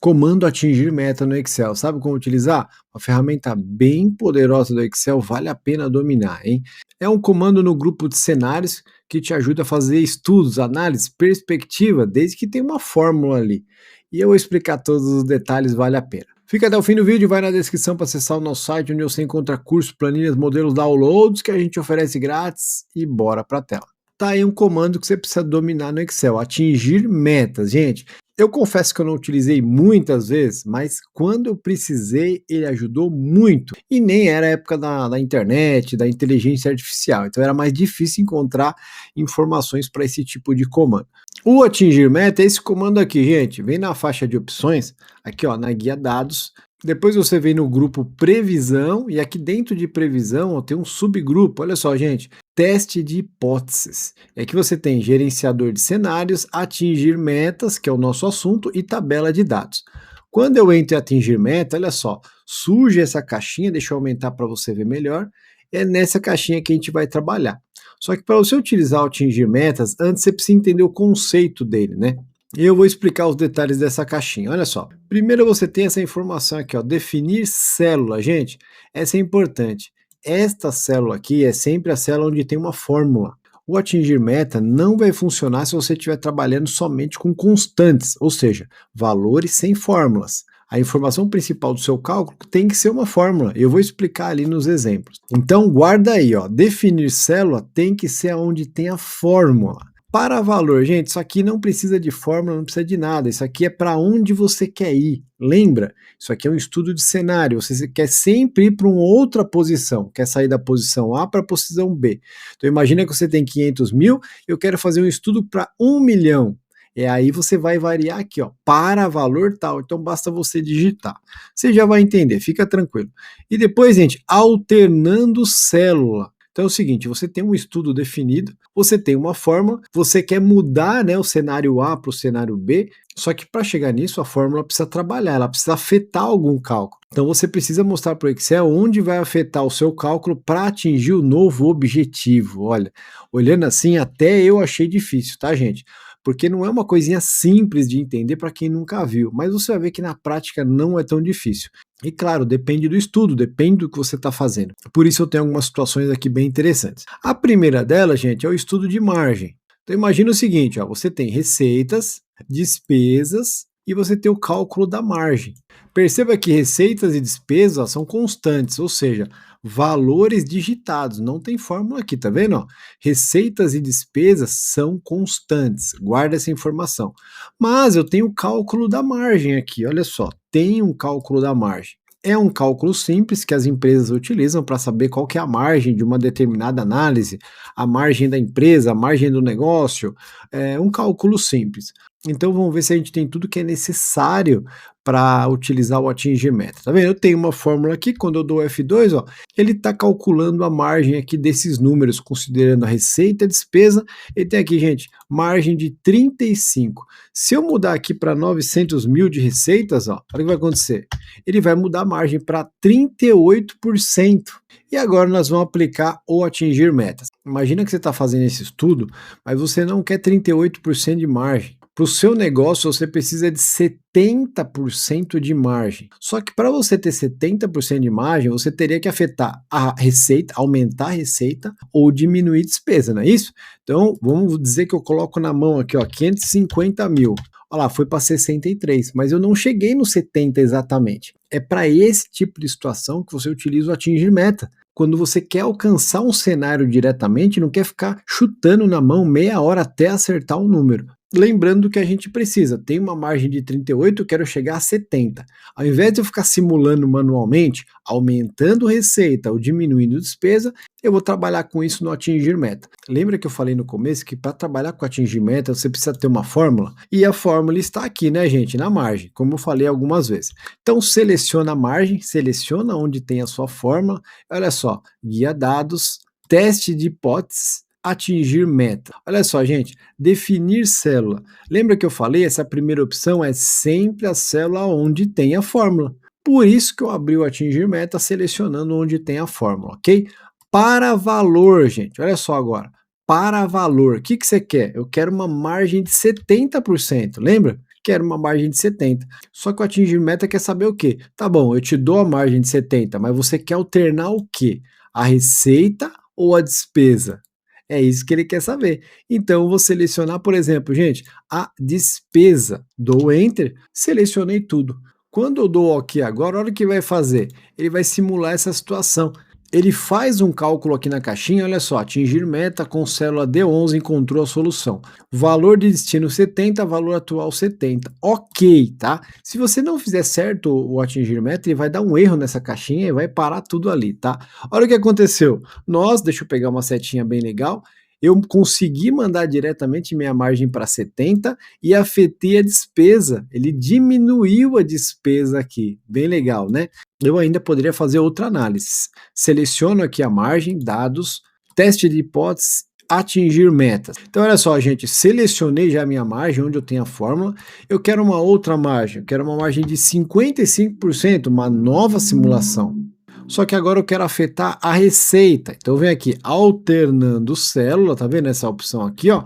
Comando atingir meta no Excel. Sabe como utilizar? Uma ferramenta bem poderosa do Excel, vale a pena dominar, hein? É um comando no grupo de cenários que te ajuda a fazer estudos, análise, perspectiva, desde que tem uma fórmula ali. E eu vou explicar todos os detalhes, vale a pena. Fica até o fim do vídeo, vai na descrição para acessar o nosso site, onde você encontra cursos, planilhas, modelos, downloads que a gente oferece grátis e bora para a tela. Tá aí um comando que você precisa dominar no Excel, atingir metas. Gente, eu confesso que eu não utilizei muitas vezes, mas quando eu precisei, ele ajudou muito. E nem era a época da internet, da inteligência artificial, então era mais difícil encontrar informações para esse tipo de comando. O atingir meta é esse comando aqui, gente. Vem na faixa de opções, aqui ó, na guia dados. Depois você vem no grupo previsão, e aqui dentro de previsão ó, tem um subgrupo. Olha só, gente, teste de hipóteses. É que você tem gerenciador de cenários, atingir metas, que é o nosso assunto, e tabela de dados. Quando eu entro em atingir meta, olha só, surge essa caixinha, deixa eu aumentar para você ver melhor, é nessa caixinha que a gente vai trabalhar. Só que para você utilizar o atingir metas, antes você precisa entender o conceito dele, né? E eu vou explicar os detalhes dessa caixinha. Olha só. Primeiro você tem essa informação aqui, ó, definir célula. Gente, essa é importante. Esta célula aqui é sempre a célula onde tem uma fórmula. O atingir meta não vai funcionar se você estiver trabalhando somente com constantes, ou seja, valores sem fórmulas. A informação principal do seu cálculo tem que ser uma fórmula. Eu vou explicar ali nos exemplos. Então guarda aí, ó, definir célula tem que ser onde tem a fórmula. Para valor, gente, isso aqui não precisa de fórmula, não precisa de nada. Isso aqui é para onde você quer ir. Lembra? Isso aqui é um estudo de cenário. Você quer sempre ir para uma outra posição. Quer sair da posição A para a posição B. Então imagina que você tem 500 mil, eu quero fazer um estudo para 1 milhão. É aí você vai variar aqui, ó, para valor tal. Então basta você digitar. Você já vai entender, fica tranquilo. E depois, gente, alternando célula. Então é o seguinte, você tem um estudo definido, você tem uma fórmula, você quer mudar, né, o cenário A para o cenário B, só que para chegar nisso a fórmula precisa trabalhar, ela precisa afetar algum cálculo. Então você precisa mostrar para o Excel onde vai afetar o seu cálculo para atingir o novo objetivo. Olha, olhando assim até eu achei difícil, tá, gente? Porque não é uma coisinha simples de entender para quem nunca viu, mas você vai ver que na prática não é tão difícil. E claro, depende do estudo, depende do que você está fazendo. Por isso eu tenho algumas situações aqui bem interessantes. A primeira delas, gente, é o estudo de margem. Então imagina o seguinte, ó, você tem receitas, despesas e você tem o cálculo da margem. Perceba que receitas e despesas ó, são constantes, ou seja, valores digitados, não tem fórmula aqui, tá vendo? Ó? Receitas e despesas são constantes, guarda essa informação. Mas eu tenho o cálculo da margem aqui, olha só, tem um cálculo da margem. É um cálculo simples que as empresas utilizam para saber qual que é a margem de uma determinada análise, a margem da empresa, a margem do negócio, é um cálculo simples. Então vamos ver se a gente tem tudo que é necessário para utilizar o atingir meta. Tá vendo? Eu tenho uma fórmula aqui, quando eu dou F2, ó, ele está calculando a margem aqui desses números, considerando a receita e a despesa. Ele tem aqui, gente, margem de 35. Se eu mudar aqui para 900 mil de receitas, ó, olha o que vai acontecer. Ele vai mudar a margem para 38%. E agora nós vamos aplicar o atingir metas. Imagina que você está fazendo esse estudo, mas você não quer 38% de margem. Para o seu negócio, você precisa de 70% de margem. Só que para você ter 70% de margem, você teria que afetar a receita, aumentar a receita ou diminuir a despesa, não é isso? Então, vamos dizer que eu coloco na mão aqui, ó, 550 mil. Olha lá, foi para 63, mas eu não cheguei no 70 exatamente. É para esse tipo de situação que você utiliza o atingir meta. Quando você quer alcançar um cenário diretamente, não quer ficar chutando na mão meia hora até acertar o número. Lembrando que a gente precisa, tem uma margem de 38, eu quero chegar a 70. Ao invés de eu ficar simulando manualmente, aumentando receita ou diminuindo despesa, eu vou trabalhar com isso no atingir meta. Lembra que eu falei no começo que para trabalhar com atingir meta você precisa ter uma fórmula? E a fórmula está aqui, né, gente, na margem, como eu falei algumas vezes. Então seleciona a margem, seleciona onde tem a sua fórmula, olha só, guia dados, teste de hipóteses, atingir meta. Olha só, gente, definir célula. Lembra que eu falei? Essa primeira opção é sempre a célula onde tem a fórmula. Por isso que eu abri o atingir meta selecionando onde tem a fórmula, ok? Para valor, gente, olha só agora. Para valor, o que você quer? Eu quero uma margem de 70%, lembra? quero uma margem de 70. Só que o atingir meta quer saber o quê? Tá bom, eu te dou a margem de 70, mas você quer alternar o quê? A receita ou a despesa? É isso que ele quer saber. Então, eu vou selecionar, por exemplo, gente, a despesa. Dou Enter, selecionei tudo. Quando eu dou OK agora, olha o que vai fazer. Ele vai simular essa situação. Ele faz um cálculo aqui na caixinha, olha só, atingir meta com célula D11 encontrou a solução. Valor de destino 70, valor atual 70. Ok, tá? Se você não fizer certo o atingir meta, ele vai dar um erro nessa caixinha e vai parar tudo ali, tá? Olha o que aconteceu. Deixa eu pegar uma setinha bem legal, eu consegui mandar diretamente minha margem para 70 e afetei a despesa. Ele diminuiu a despesa aqui. Bem legal, né? Eu ainda poderia fazer outra análise. Seleciono aqui a margem, dados, teste de hipóteses, atingir metas. Então, olha só, gente, selecionei já a minha margem, onde eu tenho a fórmula. Eu quero uma outra margem, eu quero uma margem de 55%, uma nova simulação. Só que agora eu quero afetar a receita. Então, vem aqui, alternando célula, tá vendo essa opção aqui, ó?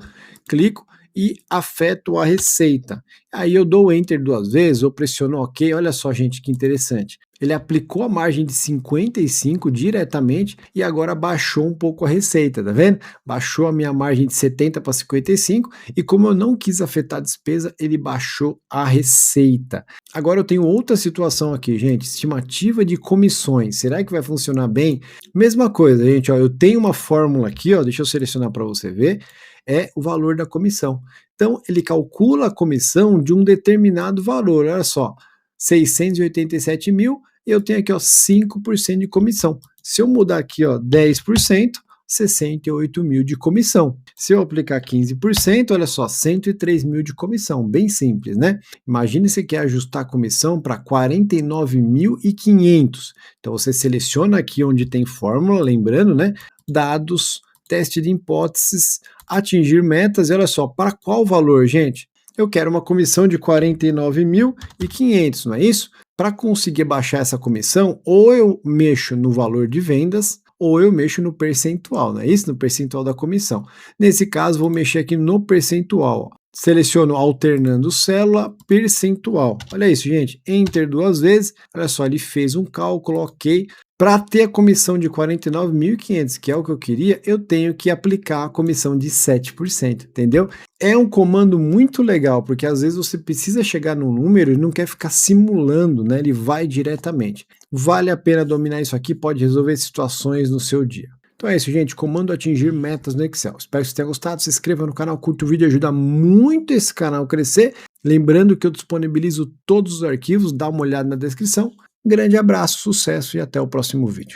Clico e afeto a receita. Aí eu dou Enter 2 vezes, ou pressiono OK. Olha só, gente, que interessante. Ele aplicou a margem de 55 diretamente e agora baixou um pouco a receita, tá vendo? Baixou a minha margem de 70 para 55 e como eu não quis afetar a despesa, ele baixou a receita. Agora eu tenho outra situação aqui, gente, estimativa de comissões. Será que vai funcionar bem? Mesma coisa, gente, ó, eu tenho uma fórmula aqui, ó, deixa eu selecionar para você ver, é o valor da comissão. Então, ele calcula a comissão de um determinado valor, olha só, 687 mil, e eu tenho aqui, ó, 5% de comissão. Se eu mudar aqui, ó, 10%, 68 mil de comissão. Se eu aplicar 15%, olha só, 103 mil de comissão, bem simples, né? Imagine se você quer ajustar a comissão para 49.500. Então, você seleciona aqui onde tem fórmula, lembrando, né? Dados, teste de hipóteses, atingir metas, e olha só, para qual valor, gente? Eu quero uma comissão de 49.500, não é isso? Para conseguir baixar essa comissão, ou eu mexo no valor de vendas, ou eu mexo no percentual, não é isso? No percentual da comissão. Nesse caso, vou mexer aqui no percentual. Ó. Seleciono alternando célula, percentual. Olha isso, gente. Enter 2 vezes. Olha só, ele fez um cálculo, ok. Para ter a comissão de 49.500, que é o que eu queria, eu tenho que aplicar a comissão de 7%, entendeu? É um comando muito legal, porque às vezes você precisa chegar num número e não quer ficar simulando, né? Ele vai diretamente. Vale a pena dominar isso aqui, pode resolver situações no seu dia. Então é isso, gente. Comando atingir metas no Excel. Espero que você tenha gostado. Se inscreva no canal, curta o vídeo, ajuda muito esse canal a crescer. Lembrando que eu disponibilizo todos os arquivos, dá uma olhada na descrição. Grande abraço, sucesso e até o próximo vídeo.